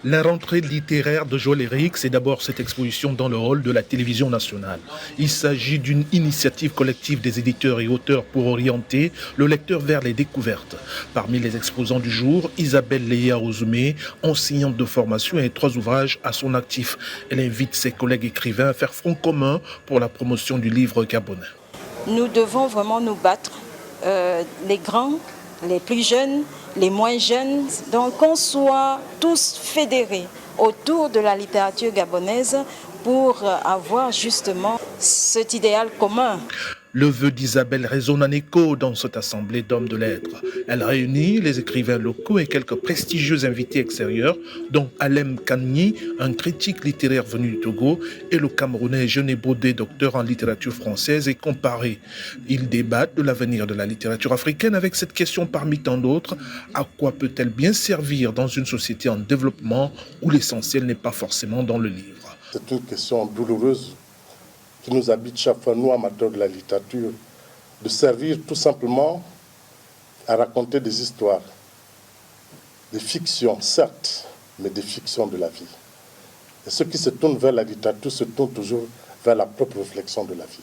La rentrée littéraire de Joël Éric, c'est d'abord cette exposition dans le hall de la télévision nationale. Il s'agit d'une initiative collective des éditeurs et auteurs pour orienter le lecteur vers les découvertes. Parmi les exposants du jour, Isabelle Léa Ozoumé, enseignante de formation et 3 ouvrages à son actif. Elle invite ses collègues écrivains à faire front commun pour la promotion du livre gabonais. Nous devons vraiment nous battre, les grands, les plus jeunes, les moins jeunes, donc qu'on soit tous fédérés autour de la littérature gabonaise pour avoir justement cet idéal commun. Le vœu d'Isabelle résonne en écho dans cette assemblée d'hommes de lettres. Elle réunit les écrivains locaux et quelques prestigieux invités extérieurs, dont Alem Kanni, un critique littéraire venu du Togo, et le Camerounais Jeunet Baudet, docteur en littérature française et comparée. Ils débattent de l'avenir de la littérature africaine avec cette question parmi tant d'autres: à quoi peut-elle bien servir dans une société en développement où l'essentiel n'est pas forcément dans le livre? C'est une question douloureuse qui nous habite chaque fois, nous amateurs de la littérature, de servir tout simplement à raconter des histoires, des fictions, certes, mais des fictions de la vie. Et ceux qui se tournent vers la littérature se tournent toujours vers la propre réflexion de la vie.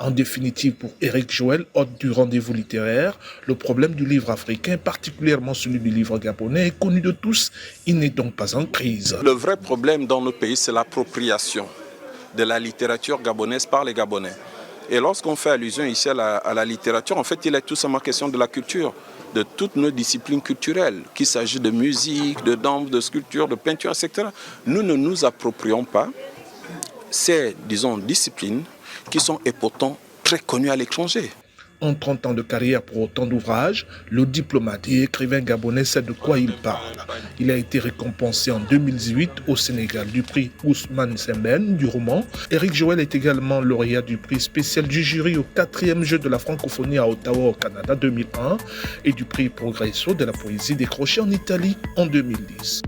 En définitive, pour Éric Joël, hôte du rendez-vous littéraire, le problème du livre africain, particulièrement celui du livre gabonais, est connu de tous. Il n'est donc pas en crise. Le vrai problème dans nos pays, c'est l'appropriation de la littérature gabonaise par les Gabonais. Et lorsqu'on fait allusion ici à la littérature, en fait, il est tout simplement question de la culture, de toutes nos disciplines culturelles, qu'il s'agit de musique, de danse, de sculpture, de peinture, etc. Nous ne nous approprions pas ces, disons, disciplines qui sont et pourtant très connues à l'étranger. En 30 ans de carrière pour autant d'ouvrages, le diplomate et écrivain gabonais sait de quoi il parle. Il a été récompensé en 2018 au Sénégal du prix Ousmane Sembène du roman. Éric Joël est également lauréat du prix spécial du jury au 4e jeu de la francophonie à Ottawa au Canada 2001 et du prix Progresso de la poésie décroché en Italie en 2010.